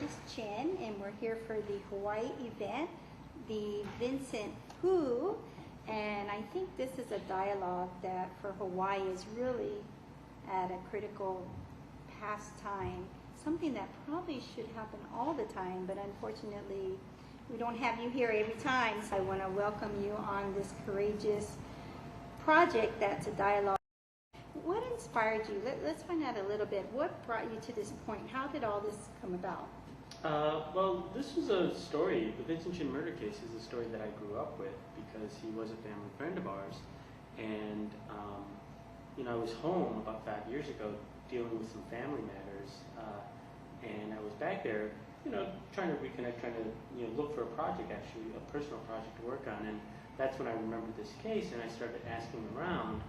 is Chin, and we're here for the Hawaii event, the Vincent Who, and I think this is a dialogue that for Hawaii is really at a critical past time, something that probably should happen all the time, but unfortunately we don't have you here every time, so I want to welcome you on this courageous project that's a dialogue. What inspired you? Let's find out a little bit. What brought you to this point? How did all this come about? Well, this was a story. The Vincent Chin murder case is a story that I grew up with because he was a family friend of ours. And, I was home about 5 years ago dealing with some family matters. And I was back there, trying to reconnect, trying to, look for a project, actually, a personal project to work on. And that's when I remembered this case, and I started asking around.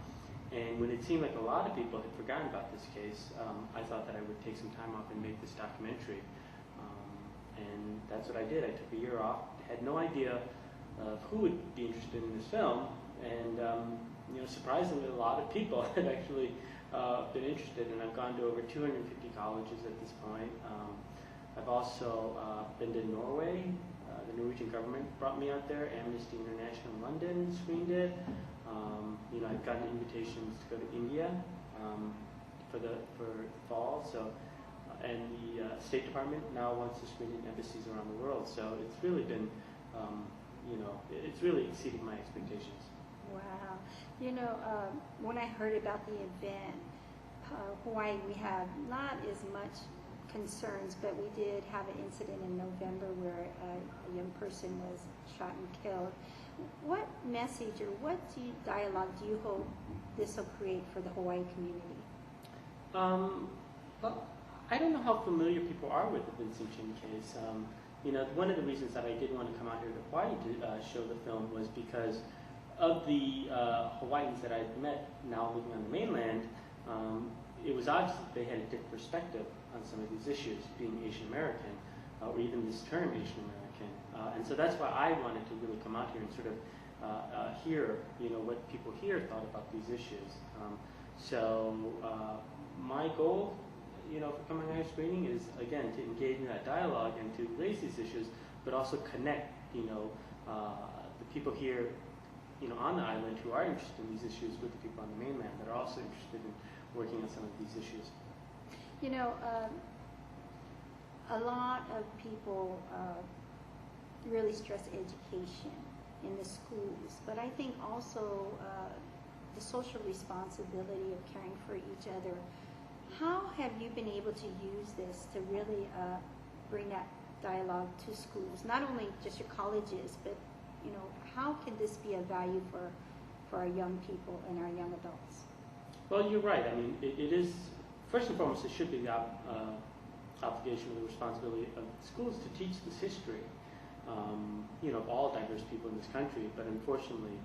And when it seemed like a lot of people had forgotten about this case, I thought that I would take some time off and make this documentary. And that's what I did. I took a year off, had no idea of who would be interested in this film. And, surprisingly, a lot of people had actually been interested. And I've gone to over 250 colleges at this point. I've also been to Norway. The Norwegian government brought me out there. Amnesty International in London screened it. I've gotten invitations to go to India for fall. So, and the State Department now wants to screen in embassies around the world. So it's really been, it's really exceeded my expectations. Wow. When I heard about the event, Hawaii, we have not as much concerns, but we did have an incident in November where a young person was shot and killed. What message or what dialogue do you hope this will create for the Hawaii community? Well, I don't know how familiar people are with the Vincent Chin case. One of the reasons that I did want to come out here to Hawaii to show the film was because of the Hawaiians that I'd met now living on the mainland. It was obvious that they had a different perspective on some of these issues, being Asian American, or even this term Asian American. And so that's why I wanted to really come out here and sort of hear, what people here thought about these issues. So my goal, for coming out here screening is, again, to engage in that dialogue and to raise these issues, but also connect, the people here, on the island who are interested in these issues with the people on the mainland that are also interested in working on some of these issues. A lot of people really stress education in the schools, but I think also the social responsibility of caring for each other. How have you been able to use this to really bring that dialogue to schools, not only just your colleges, but how can this be a value for our young people and our young adults? Well, you're right. I mean, it is, first and foremost, it should be the obligation or the responsibility of schools to teach this history, of all diverse people in this country. But unfortunately,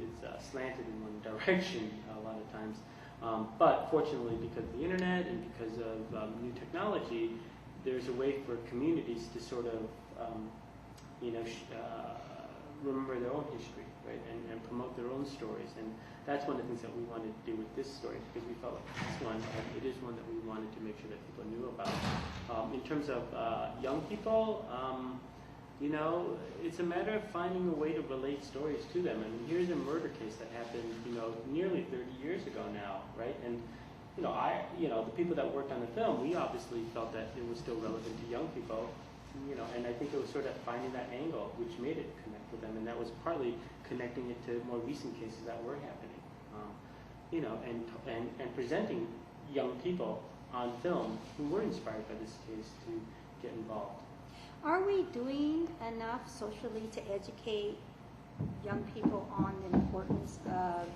it's slanted in one direction a lot of times. But fortunately, because of the internet and because of new technology, there's a way for communities to sort of, remember their own history, right, and promote their own stories. And that's one of the things that we wanted to do with this story, because we felt like it is one that we wanted to make sure that people knew about. In terms of young people, it's a matter of finding a way to relate stories to them. I mean, here's a murder case that happened, nearly 30 years ago now, right? And, the people that worked on the film, we obviously felt that it was still relevant to young people, and I think it was sort of finding that angle which made it connect with them, and that was partly connecting it to more recent cases that were happening, and presenting young people on film who were inspired by this case to get involved. Are we doing enough socially to educate young people on the importance of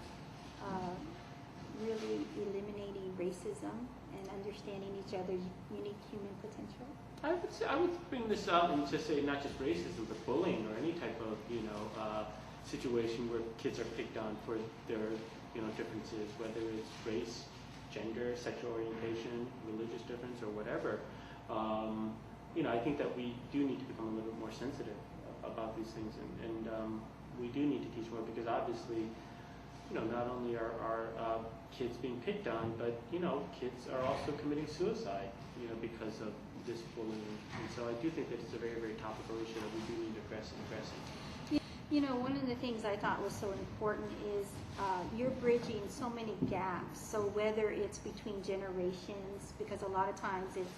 really eliminating racism and understanding each other's unique human potential? I would bring this up and just say not just racism, but bullying or any type of situation where kids are picked on for their differences, whether it's race, gender, sexual orientation, religious difference, or whatever. I think that we do need to become a little bit more sensitive about these things, and we do need to teach more, because obviously, not only are kids being picked on, but kids are also committing suicide, because of this woman. And so I do think that it's a very, very topical issue that we do need to address and address it. You know, one of the things I thought was so important is you're bridging so many gaps. So whether it's between generations, because a lot of times it's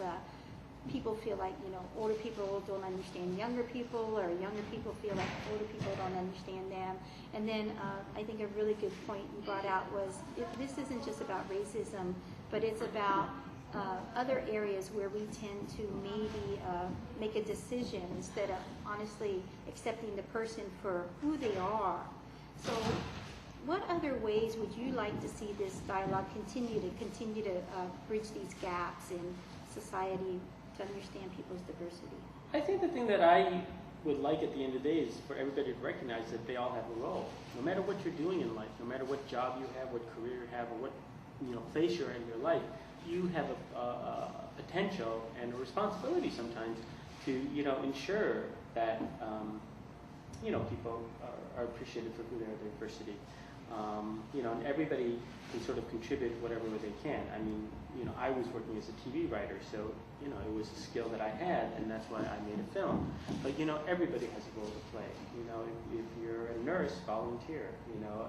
people feel like, you know, older people don't understand younger people, or younger people feel like older people don't understand them. And then I think a really good point you brought out was this isn't just about racism, but it's about other areas where we tend to maybe make a decision instead of honestly accepting the person for who they are. So what other ways would you like to see this dialogue continue to bridge these gaps in society to understand people's diversity? I think the thing that I would like at the end of the day is for everybody to recognize that they all have a role. No matter what you're doing in life, no matter what job you have, what career you have, or what place you're in your life, you have a potential and a responsibility sometimes to ensure that people are appreciated for who they are, their diversity. And everybody can sort of contribute whatever way they can. I mean, I was working as a TV writer, so it was a skill that I had, and that's why I made a film. But everybody has a role to play. If you're a nurse, volunteer.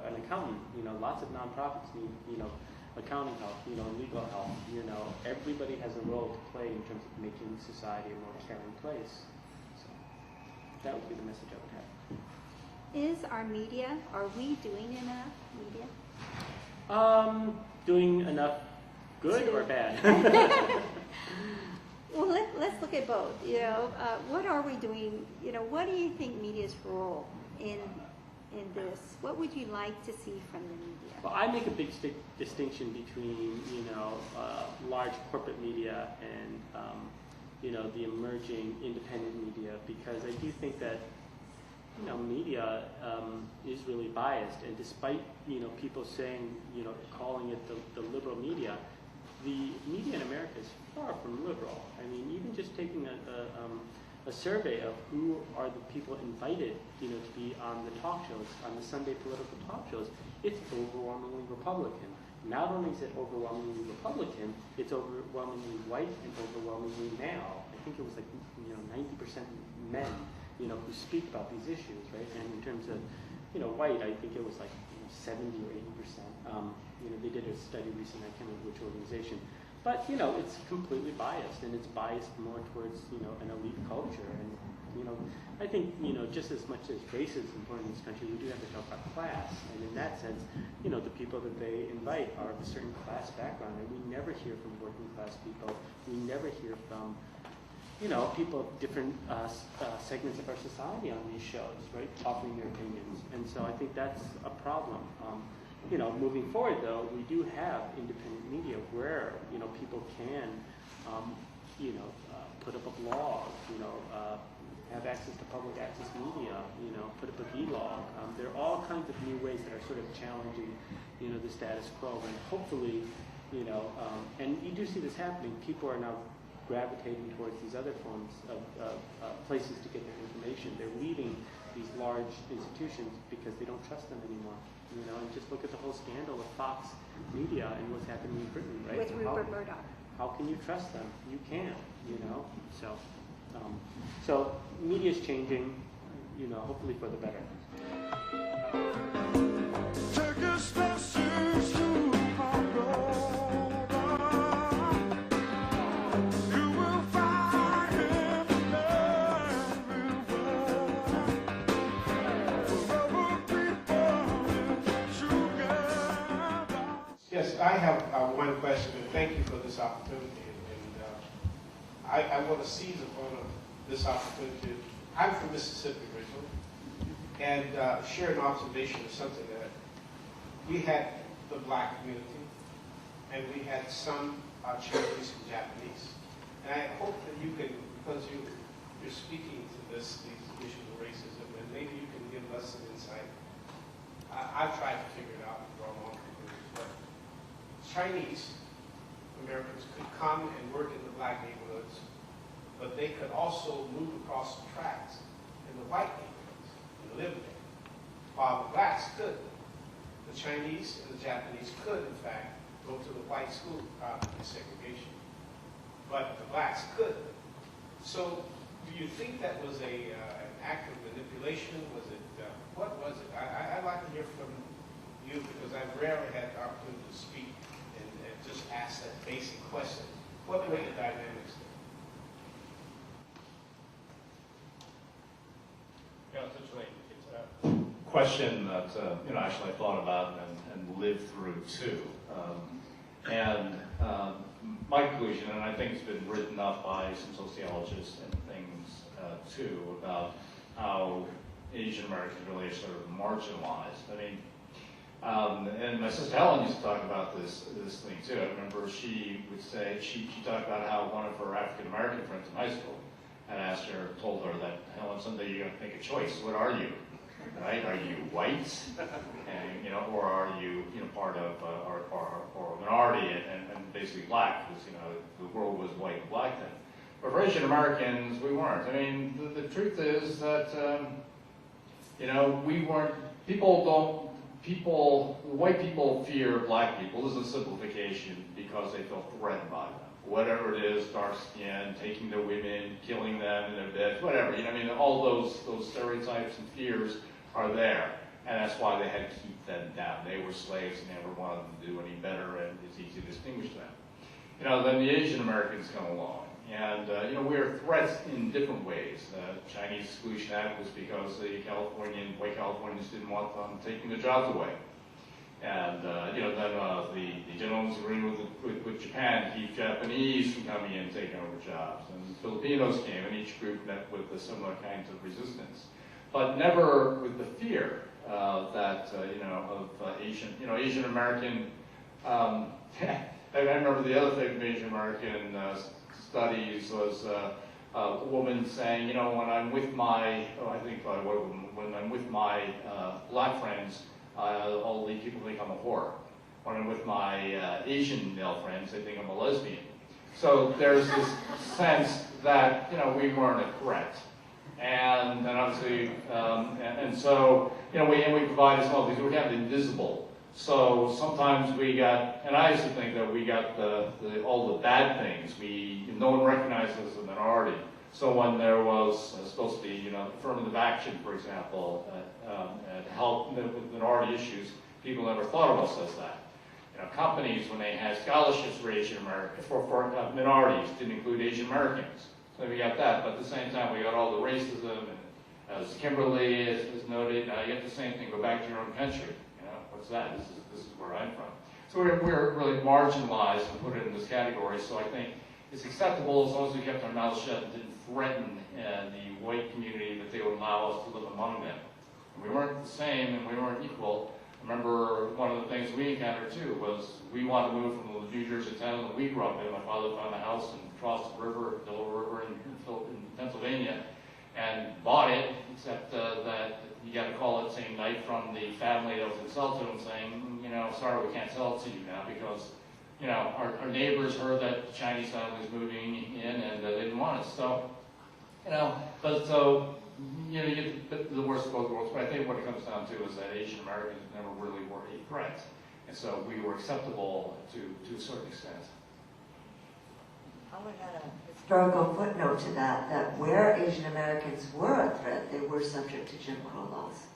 An accountant. Lots of nonprofits need accounting help, legal help. Everybody has a role to play in terms of making society a more caring place. So that would be the message I would have. Is our media, are we doing enough media? Doing enough good or bad? Well, let's look at both. What are we doing? What do you think media's role in this? What would you like to see from the media? Well, I make a big distinction between large corporate media and the emerging independent media, because I do think that media is really biased, and despite people saying calling it the liberal media, the media in America is far from liberal. I mean, even just taking a survey of who are the people invited to be on the talk shows, on the Sunday political talk shows, it's overwhelmingly Republican. Not only is it overwhelmingly Republican, it's overwhelmingly white and overwhelmingly male. I think it was like 90% men who speak about these issues, right? And in terms of white, I think it was like 70 or 80%. They did a study recently, I can't remember which organization. But it's completely biased, and it's biased more towards an elite culture. And I think just as much as race is important in this country, we do have to talk about class. And in that sense, the people that they invite are of a certain class background, and we never hear from working class people. We never hear from people of different segments of our society on these shows, right, offering their opinions. And so I think that's a problem. Moving forward, though, we do have independent media where people can put up a blog, have access to public access media, put up a vlog. There are all kinds of new ways that are sort of challenging the status quo, and hopefully and you do see this happening. People are now gravitating towards these other forms of places to get their information. They're leaving these large institutions because they don't trust them anymore. And just look at the whole scandal of Fox Media and what's happening in Britain, right? With Rupert Murdoch. How can you trust them? You can't, So, so media's changing, hopefully for the better. Yes, I have one question, and thank you for this opportunity. And I want to seize upon this opportunity. I'm from Mississippi originally, and share an observation of something that we had the black community, and we had some Chinese and Japanese. And I hope that you can, because you're speaking to these issues of racism, and maybe you can give us some insight. I've tried to figure it out and draw long conclusions, but Chinese Americans could come and work in the black neighborhoods, but they could also move across the tracks in the white neighborhoods and live there, while the blacks couldn't. The Chinese and the Japanese could, in fact, go to the white school without segregation, but the blacks couldn't. So, do you think that was an act of manipulation? Was it, what was it? I'd like to hear from you because I've rarely had the opportunity to speak and just ask that basic question. What were the dynamics there? Yeah, essentially, it's a question that actually I thought about and lived through too. My conclusion, and I think it's been written up by some sociologists and things too, about how Asian Americans really are sort of marginalized. I mean, and my sister Helen used to talk about this thing too. I remember she would say, she talked about how one of her African American friends in high school had told her that, Helen, someday you're going to make a choice. What are you? Right? Are you white? And, or are you, part of, or a minority and basically black? Because, the world was white and black then. But for Asian Americans, we weren't. I mean, the truth is that, we weren't, white people fear black people. This is a simplification because they feel threatened by them. Whatever it is, dark skin, taking their women, killing them in their beds, whatever. All those stereotypes and fears are there. And that's why they had to keep them down. They were slaves and never wanted them to do any better, and it's easy to distinguish them. Then the Asian Americans come along. And, we are threats in different ways. The Chinese Exclusion Act was because the white Californians didn't want them taking their jobs away. And, then the gentleman's agreement with Japan to keep Japanese from coming in and taking over jobs. And Filipinos came, and each group met with similar kinds of resistance. But never with the fear that, of Asian American, I remember the other thing from Asian American studies was a woman saying, when I'm with my, when I'm with my black friends, all the people think I'm a whore. When I'm with my Asian male friends, they think I'm a lesbian. So there's this sense that, we weren't a threat. And obviously, so, we provide as well, because we're kind of invisible. So sometimes we got, and I used to think that we got all the bad things. No one recognized us as a minority. So when there was supposed to be, affirmative action, for example, to help with minority issues, people never thought of us as that. Companies, when they had scholarships for Asian Americans, for minorities, didn't include Asian Americans. So we got that, but at the same time, we got all the racism, and as Kimberly has noted, you get the same thing. Go back to your own country. What's that? This is where I'm from. So we're really marginalized and put it in this category. So I think it's acceptable as long as we kept our mouths shut and didn't threaten the white community that they would allow us to live among them. And we weren't the same and we weren't equal. I remember one of the things we encountered too was we wanted to move from the New Jersey town that we grew up in. My father found a house and crossed the river, Delaware River in Pennsylvania, and bought it, except that you got a call that same night from the family that was going to sell to him saying, sorry, we can't sell it to you now because, our neighbors heard that the Chinese family was moving in and they didn't want us. So, you get the worst of both worlds. But I think what it comes down to is that Asian Americans never really were a threat. And so we were acceptable to a certain extent. I would add a historical footnote to that where Asian Americans were a threat, they were subject to Jim Crow laws.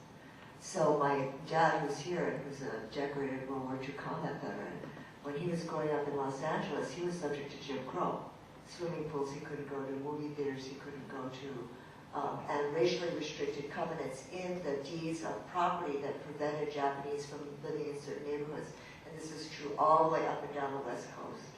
So my dad, who's here and who's a decorated World War II combat veteran, when he was growing up in Los Angeles, he was subject to Jim Crow. Swimming pools he couldn't go to, movie theaters he couldn't go to, and racially restricted covenants in the deeds of property that prevented Japanese from living in certain neighborhoods. And this is true all the way up and down the West Coast.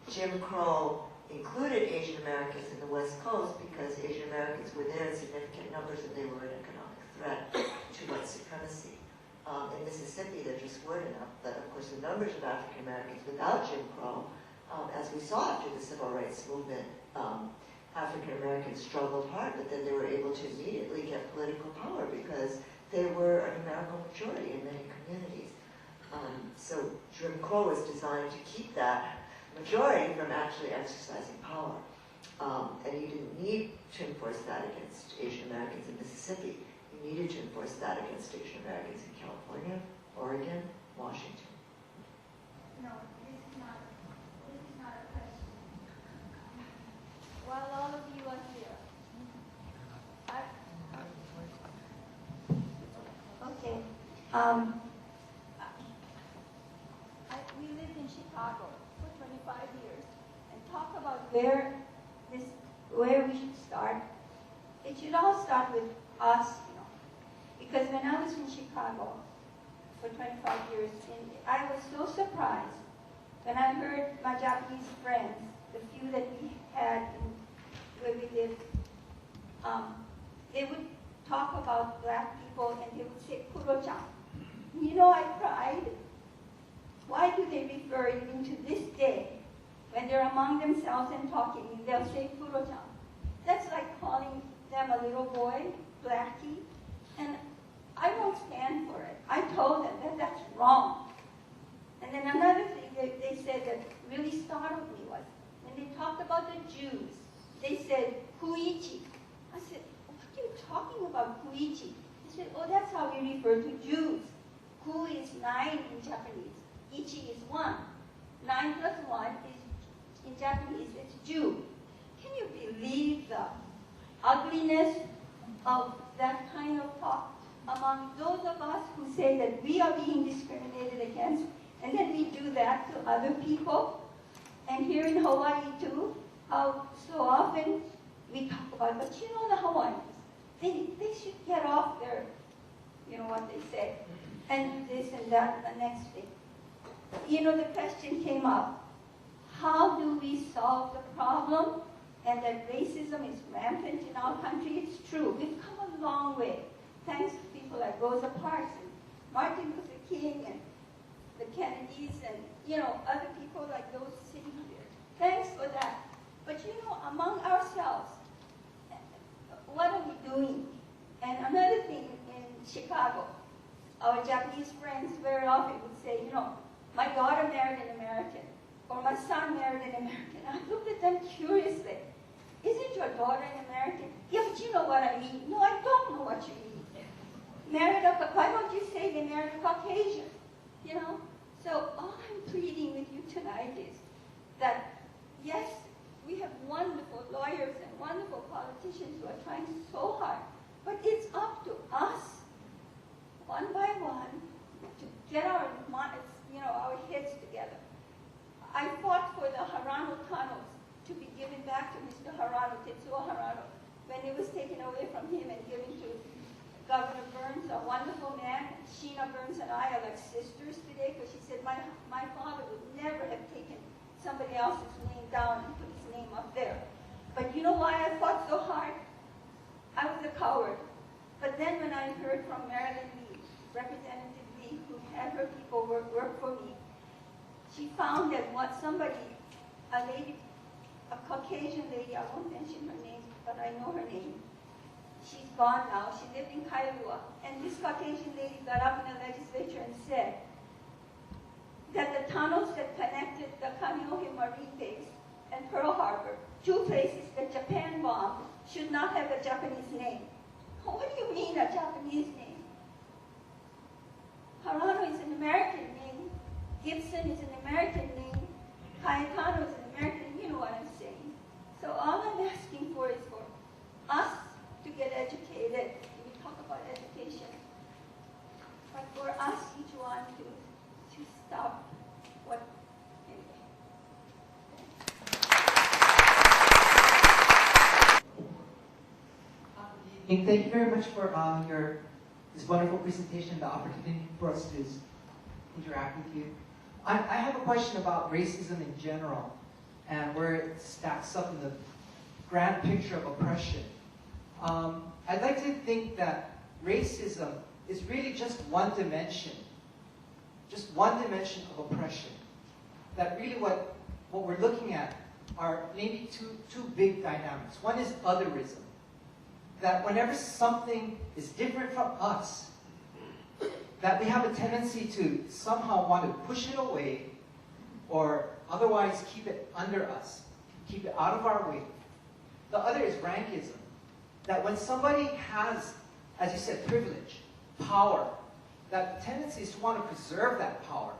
Jim Crow included Asian Americans in the West Coast because Asian Americans were there in significant numbers and they were an economic threat to white supremacy. In Mississippi, there just weren't enough, but of course the numbers of African Americans without Jim Crow, as we saw after the Civil Rights Movement, African Americans struggled hard, but then they were able to immediately get political power because they were a numerical majority in many communities. So Jim Crow was designed to keep that majority from actually exercising power. And you didn't need to enforce that against Asian Americans in Mississippi. You needed to enforce that against Asian Americans in California, Oregon, Washington. No, this is not a question. while all of you are here. Okay. We lived in Chicago for 25 years and talk about where we should start. It should all start with us, because when I was in Chicago for 25 years, and I was so surprised when I heard my Japanese friends, the few that we had where we lived, they would talk about black people and they would say, Kuro-chan. I cried. Why do they refer even to this day, when they're among themselves and talking, they'll say Kuro-chan? That's like calling them a little boy, blackie, and I won't stand for it. I told them that that's wrong. And then another thing that they said that really startled me was, when they talked about the Jews, they said, Kuichi. I said, what are you talking about, Kuichi? They said, oh, that's how we refer to Jews. Ku is 9 in Japanese. Ichi is 1. 9 plus 1 is, in Japanese, it's Jew. Can you believe the ugliness of that kind of talk among those of us who say that we are being discriminated against, and then we do that to other people? And here in Hawaii too, how so often we talk about, but the Hawaiians, they should get off their, what they say, and this and that, the next thing. The question came up, how do we solve the problem? And that racism is rampant in our country. It's true. We've come a long way, thanks to people like Rosa Parks and Martin Luther King and the Kennedys and, other people like those sitting here. Thanks for that. But, among ourselves, what are we doing? And another thing in Chicago, our Japanese friends very often would say, my daughter married an American, or my son married an American. I looked at them curiously. Isn't your daughter an American? Yeah, but you know what I mean. No, I don't know what you mean. Why don't you say they married a Caucasian? So all I'm pleading with you tonight is that, yes, we have wonderful lawyers and wonderful politicians who are trying so hard, but it's up to us, one by one, to get our heads together. I fought for the Harano tunnels to be given back to Mr. Harano, Tetsuo Harano, when it was taken away from him and given to Governor Burns, a wonderful man. Sheena Burns and I are like sisters today, because she said my father would never have taken somebody else's name down and put his name up there. But you know why I fought so hard? I was a coward. But then when I heard from Marilyn Lee, Representative Lee, who had her people work for me, she found that a Caucasian lady, I won't mention her name, but I know her name. She's gone now. She lived in Kailua. And this Caucasian lady got up in the legislature and said that the tunnels that connected the Kaneohe Marine Base and Pearl Harbor, 2 places that Japan bombed, should not have a Japanese name. What do you mean, a Japanese name? Harano is an American name. Gibson is an American name. Cayetano is an American name. You know what I'm saying. So all I'm asking for is for us to get educated. We talk about education. But for us, each one, to stop what, anyway. Thank you very much for this wonderful presentation, the opportunity for us to interact with you. I have a question about racism in general and where it stacks up in the grand picture of oppression. I'd like to think that racism is really just one dimension of oppression. That really what we're looking at are maybe two big dynamics. One is otherism. That whenever something is different from us, that we have a tendency to somehow want to push it away or otherwise keep it under us, keep it out of our way. The other is rankism. That when somebody has, as you said, privilege, power, that the tendency is to want to preserve that power.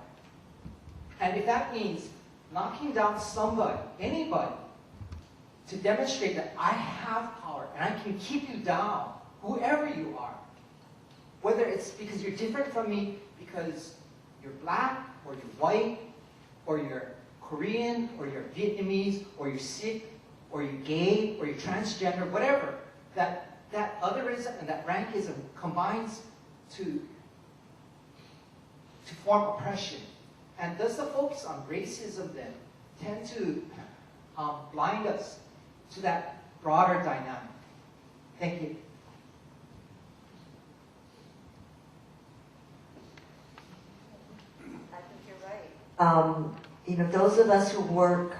And if that means knocking down somebody, anybody, to demonstrate that I have power and I can keep you down, whoever you are. Whether it's because you're different from me because you're black, or you're white, or you're Korean, or you're Vietnamese, or you're Sikh, or you're gay, or you're transgender, whatever, that otherism and that rankism combines to form oppression. And does the focus on racism then tend to blind us to that broader dynamic? Thank you. I think you're right. Those of us who work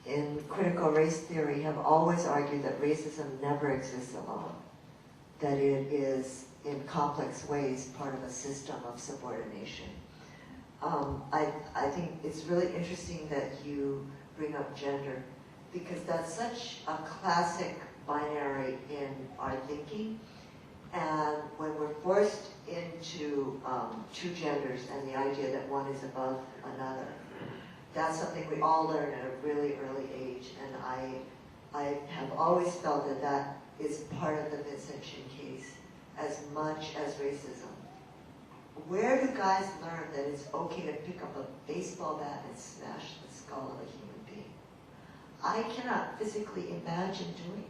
in critical race theory have always argued that racism never exists alone, that it is in complex ways part of a system of subordination. I think it's really interesting that you bring up gender, because that's such a classic binary in our thinking. And when we're forced into two genders and the idea that one is above another, that's something we all learn at a really early age. And I have always felt that that is part of the Vincent Chin case as much as racism. Where do guys learn that it's okay to pick up a baseball bat and smash the skull of a human being? I cannot physically imagine doing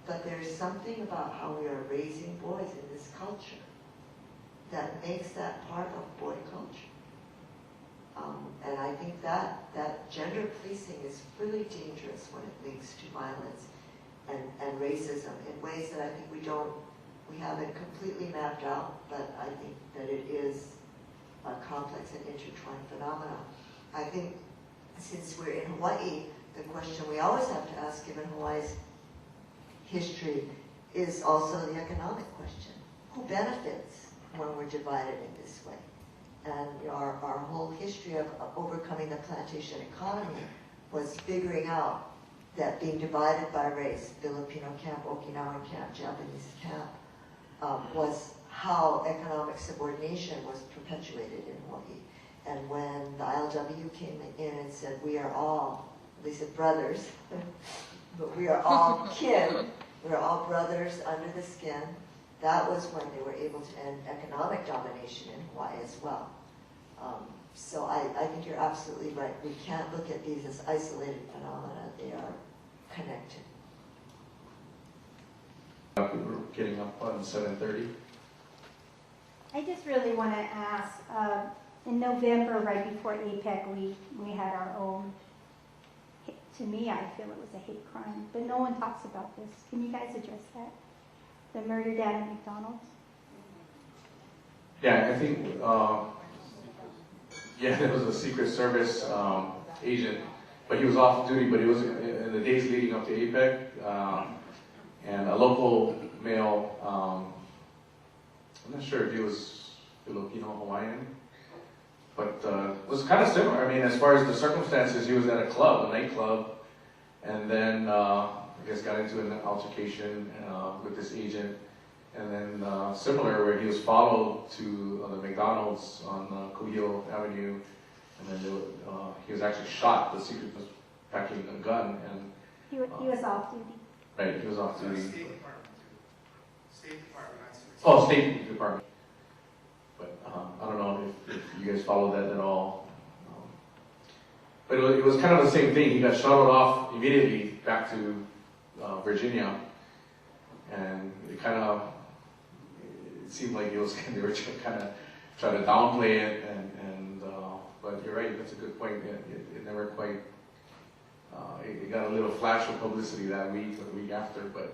that. But there's something about how we are raising boys in this culture that makes that part of boy culture. And I think that gender policing is really dangerous when it links to violence and racism in ways that I think we haven't completely mapped out, but I think that it is a complex and intertwined phenomenon. I think since we're in Hawaii, the question we always have to ask, given Hawaii's history, is also the economic question. Who benefits when we're divided in this way? And our whole history of overcoming the plantation economy was figuring out that being divided by race, Filipino camp, Okinawan camp, Japanese camp, was how economic subordination was perpetuated in Hawaii. And when the ILWU came in and said, we are all, they said brothers, but we are all kin, we're all brothers under the skin, that was when they were able to end economic domination in Hawaii as well. So I think you're absolutely right. We can't look at these as isolated phenomena. They are connected. We're getting up on 7:30. I just really want to ask, in November, right before APEC, we had our own, to me, I feel it was a hate crime, but no one talks about this. Can you guys address that? The murder down at McDonald's? Yeah, I think, there was a Secret Service agent, but he was off duty, but he was in the days leading up to APEC, and a local male, I'm not sure if he was Filipino, Hawaiian, but it was kind of similar. I mean, as far as the circumstances, he was at a club, a nightclub, and then I guess got into an altercation with this agent, and then similar where he was followed to the McDonald's on Kuhio Avenue, and then he was actually shot. The secret was packing a gun, and He was off duty. right, he was off duty. State Department, too. State Department, not Secret Service. Oh, State Department. But I don't know if you guys followed that at all. But it was kind of the same thing. He got shuttled off immediately back to Virginia, and it seemed like they were kind of trying to downplay it. But you're right. That's a good point. It never quite. It got a little flash of publicity that week or the week after, but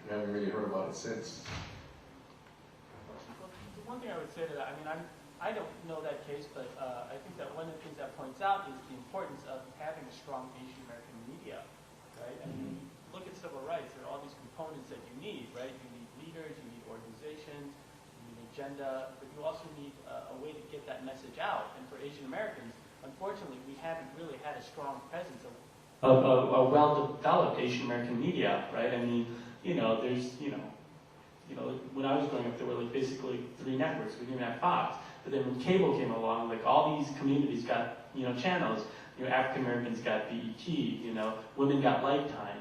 we haven't really heard about it since. The one thing I would say to that, I don't know that case, but I think that one of the things that points out is the importance of having a strong Asian American media, right? I mean, look at civil rights. There are all these components that you need, right? You need leaders, you need organizations, you need agenda, but you also need a way to get that message out. And for Asian Americans, unfortunately, we haven't really had a strong presence of a well-developed Asian American media, right? I mean, there's, when I was growing up, there were basically 3 networks. We didn't have Fox. But then when cable came along, all these communities got, channels. African Americans got BET, women got Lifetime,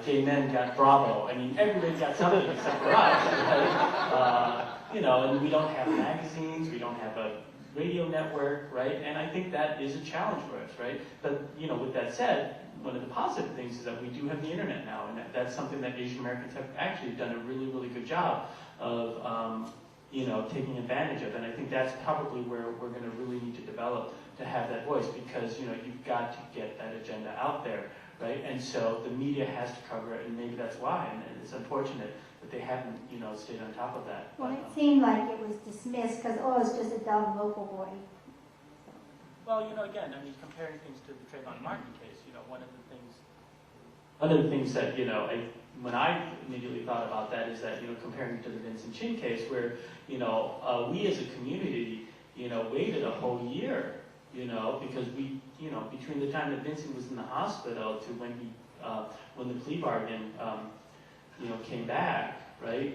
gay men got Bravo. I mean, everybody got something except for us, right? And we don't have magazines, we don't have a radio network, right? And I think that is a challenge for us, right? But, with that said, one of the positive things is that we do have the internet now, and that's something that Asian Americans have actually done a really, really good job of, taking advantage of. And I think that's probably where we're going to really need to develop to have that voice, because, you've got to get that agenda out there, right? And so the media has to cover it, and maybe that's why, and it's unfortunate that they haven't, stayed on top of that. Well, it seemed like it was dismissed because, it's just a dumb local boy. Well, again, comparing things to the Trayvon Martin case, one of the things that, when I immediately thought about that is that, comparing to the Vincent Chin case where, we as a community, waited a whole year, because we, between the time that Vincent was in the hospital to when when the plea bargain, came back, right,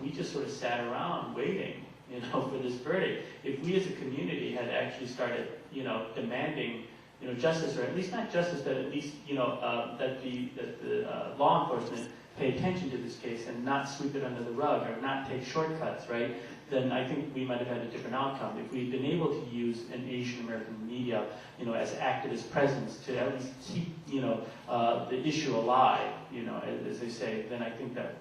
we just sort of sat around waiting, for this verdict. If we as a community had actually started, demanding, justice, or at least not justice, but at least, that the law enforcement pay attention to this case and not sweep it under the rug or not take shortcuts, right? Then I think we might have had a different outcome. If we'd been able to use an Asian American media, as activist presence to at least keep, the issue alive, as they say, then I think that,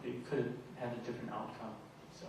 it could have had a different outcome. So.